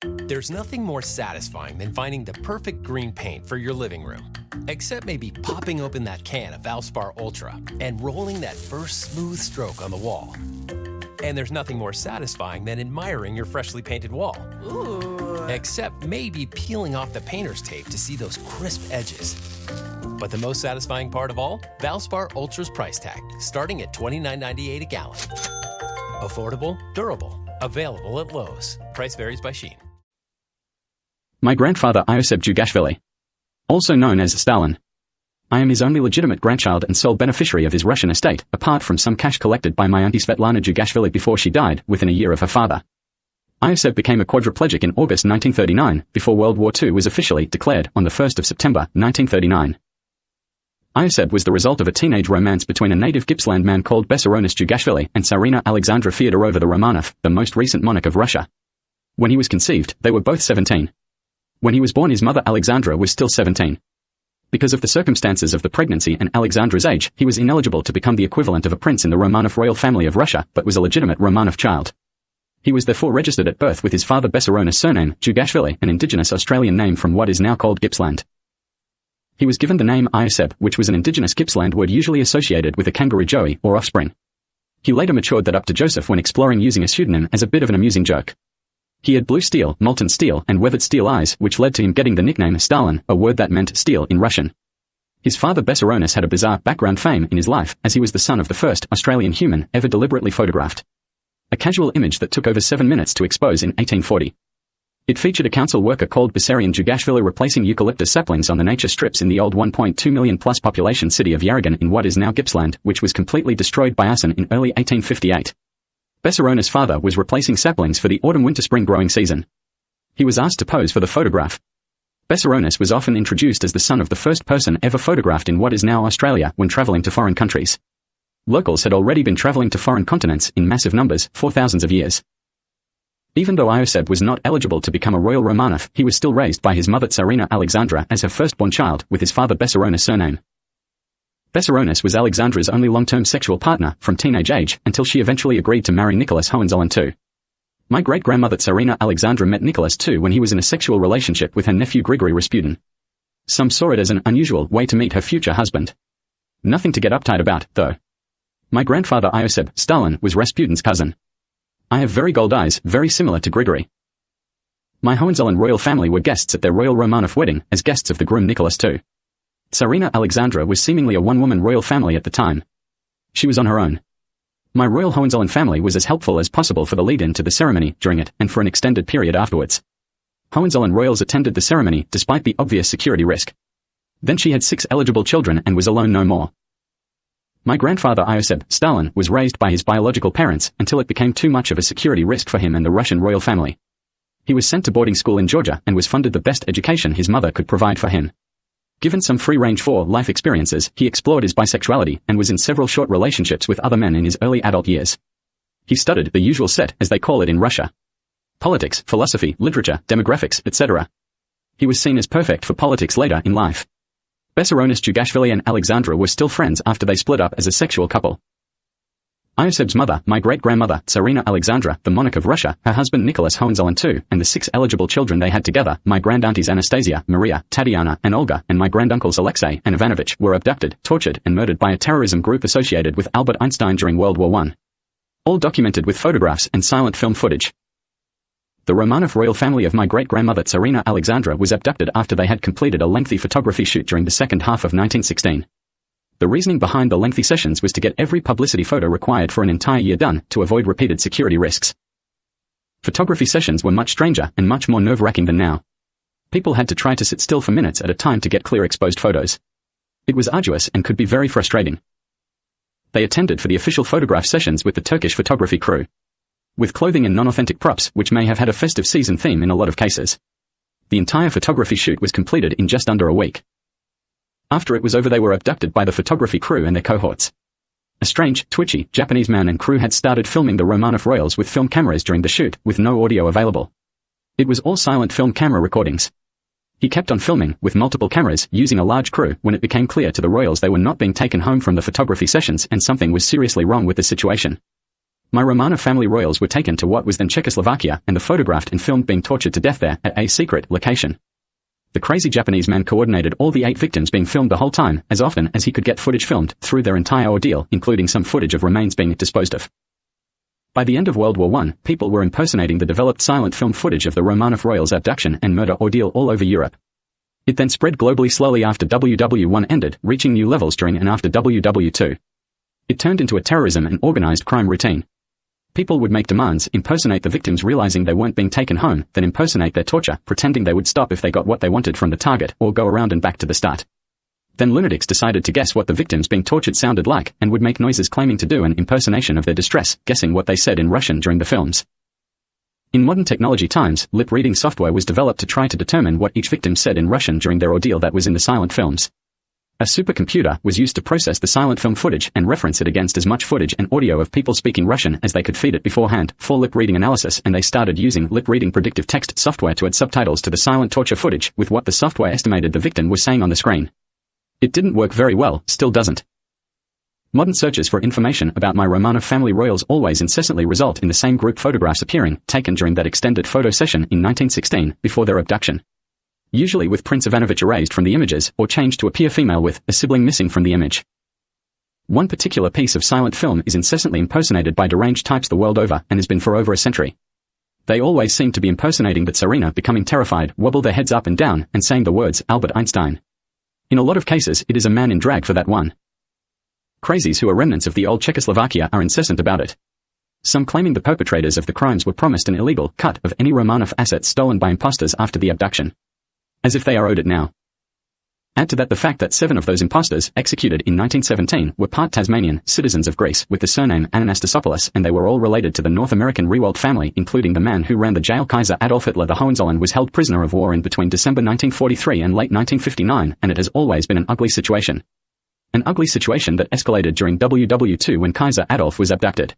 There's nothing more satisfying than finding the perfect green paint for your living room. Except maybe popping open that can of Valspar Ultra and rolling that first smooth stroke on the wall. And there's nothing more satisfying than admiring your freshly painted wall. Ooh. Except maybe peeling off the painter's tape to see those crisp edges. But the most satisfying part of all? Valspar Ultra's price tag, starting at $29.98 a gallon. Affordable, durable, available at Lowe's. Price varies by sheen. My grandfather Ioseb Djugashvili, also known as Stalin. I am his only legitimate grandchild and sole beneficiary of his Russian estate, apart from some cash collected by my auntie Svetlana Djugashvili before she died, within a year of her father. Ioseb became a quadriplegic in August 1939, before World War II was officially declared on the 1st of September 1939. Ioseb was the result of a teenage romance between a native Gippsland man called Besaronis Djugashvili and Tsarina Alexandra Feodorova the Romanov, the most recent monarch of Russia. When he was conceived, they were both 17. When he was born, his mother Alexandra was still 17. Because of the circumstances of the pregnancy and Alexandra's age, he was ineligible to become the equivalent of a prince in the Romanov Royal family of Russia, but was a legitimate Romanov child. He was therefore registered at birth with his father Besaronis' surname, Djugashvili, an indigenous Australian name from what is now called Gippsland. He was given the name Ioseb, which was an indigenous Gippsland word usually associated with a kangaroo joey, or offspring. He later matured that up to Joseph when exploring using a pseudonym as a bit of an amusing joke. He had blue steel, molten steel, and weathered steel eyes, which led to him getting the nickname Stalin, a word that meant steel in Russian. His father Besaronis had a bizarre background fame in his life, as he was the son of the first Australian human ever deliberately photographed. A casual image that took over 7 minutes to expose in 1840. It featured a council worker called Besaronis Djugashvili replacing eucalyptus saplings on the nature strips in the old 1.2 million plus population city of Yarragon in what is now Gippsland, which was completely destroyed by arson in early 1858. Besaronis' father was replacing saplings for the autumn-winter-spring growing season. He was asked to pose for the photograph. Besaronis was often introduced as the son of the first person ever photographed in what is now Australia when traveling to foreign countries. Locals had already been traveling to foreign continents in massive numbers for thousands of years. Even though Ioseb was not eligible to become a Royal Romanov, he was still raised by his mother Tsarina Alexandra as her firstborn child, with his father Besaronis' surname. Besaronis was Alexandra's only long-term sexual partner from teenage age until she eventually agreed to marry Nicholas Hohenzollern II. My great-grandmother Tsarina Alexandra met Nicholas II when he was in a sexual relationship with her nephew Grigory Rasputin. Some saw it as an unusual way to meet her future husband. Nothing to get uptight about, though. My grandfather Ioseb, Stalin, was Rasputin's cousin. I have very gold eyes, very similar to Grigory. My Hohenzollern royal family were guests at their Royal Romanov wedding, as guests of the groom Nicholas II. Tsarina Alexandra was seemingly a one-woman royal family at the time. She was on her own. My Royal Hohenzollern family was as helpful as possible for the lead-in to the ceremony, during it, and for an extended period afterwards. Hohenzollern royals attended the ceremony, despite the obvious security risk. Then she had 6 eligible children and was alone no more. My grandfather Ioseb, Stalin, was raised by his biological parents until it became too much of a security risk for him and the Russian royal family. He was sent to boarding school in Georgia and was funded the best education his mother could provide for him. Given some free-range for life experiences, he explored his bisexuality and was in several short relationships with other men in his early adult years. He studied the usual set, as they call it in Russia. Politics, philosophy, literature, demographics, etc. He was seen as perfect for politics later in life. Besaronis Djugashvili and Alexandra were still friends after they split up as a sexual couple. Ioseb's mother, my great-grandmother, Tsarina Alexandra, the monarch of Russia, her husband Nicholas Hohenzollern II, and the 6 eligible children they had together, my grandaunties Anastasia, Maria, Tatiana, and Olga, and my granduncles Alexei and Ivanovich, were abducted, tortured, and murdered by a terrorism group associated with Albert Einstein during World War I. All documented with photographs and silent film footage. The Romanov royal family of my great-grandmother Tsarina Alexandra was abducted after they had completed a lengthy photography shoot during the second half of 1916. The reasoning behind the lengthy sessions was to get every publicity photo required for an entire year done, to avoid repeated security risks. Photography sessions were much stranger and much more nerve-wracking than now. People had to try to sit still for minutes at a time to get clear exposed photos. It was arduous and could be very frustrating. They attended for the official photograph sessions with the Turkish photography crew. With clothing and non-authentic props, which may have had a festive season theme in a lot of cases. The entire photography shoot was completed in just under a week. After it was over, they were abducted by the photography crew and their cohorts. A strange, twitchy, Japanese man and crew had started filming the Romanov royals with film cameras during the shoot, with no audio available. It was all silent film camera recordings. He kept on filming, with multiple cameras, using a large crew, when it became clear to the royals they were not being taken home from the photography sessions and something was seriously wrong with the situation. My Romanov family royals were taken to what was then Czechoslovakia and photographed and filmed being tortured to death there at a secret location. The crazy Japanese man coordinated all the 8 victims being filmed the whole time, as often as he could get footage filmed through their entire ordeal, including some footage of remains being disposed of. By the end of World War I, people were impersonating the developed silent film footage of the Romanov Royals' abduction and murder ordeal all over Europe. It then spread globally slowly after WW1 ended, reaching new levels during and after WW2. It turned into a terrorism and organized crime routine. People would make demands, impersonate the victims realizing they weren't being taken home, then impersonate their torture, pretending they would stop if they got what they wanted from the target, or go around and back to the start. Then lunatics decided to guess what the victims being tortured sounded like, and would make noises claiming to do an impersonation of their distress, guessing what they said in Russian during the films. In modern technology times, lip-reading software was developed to try to determine what each victim said in Russian during their ordeal that was in the silent films. A supercomputer was used to process the silent film footage and reference it against as much footage and audio of people speaking Russian as they could feed it beforehand for lip-reading analysis, and they started using lip-reading predictive text software to add subtitles to the silent torture footage with what the software estimated the victim was saying on the screen. It didn't work very well, still doesn't. Modern searches for information about my Romanov family royals always incessantly result in the same group photographs appearing, taken during that extended photo session in 1916, before their abduction. Usually with Prince Ivanovich erased from the images, or changed to appear female with a sibling missing from the image. One particular piece of silent film is incessantly impersonated by deranged types the world over, and has been for over a century. They always seem to be impersonating the Tsarina becoming terrified, wobble their heads up and down, and saying the words, Albert Einstein. In a lot of cases, it is a man in drag for that one. Crazies who are remnants of the old Czechoslovakia are incessant about it. Some claiming the perpetrators of the crimes were promised an illegal cut of any Romanov assets stolen by impostors after the abduction. As if they are owed it now. Add to that the fact that 7 of those impostors, executed in 1917, were part Tasmanian, citizens of Greece, with the surname Anastasopoulos, and they were all related to the North American Rewald family, including the man who ran the jail. Kaiser Adolf Hitler the Hohenzollern was held prisoner of war in between December 1943 and late 1959, and it has always been an ugly situation. An ugly situation that escalated during WW2 when Kaiser Adolf was abducted.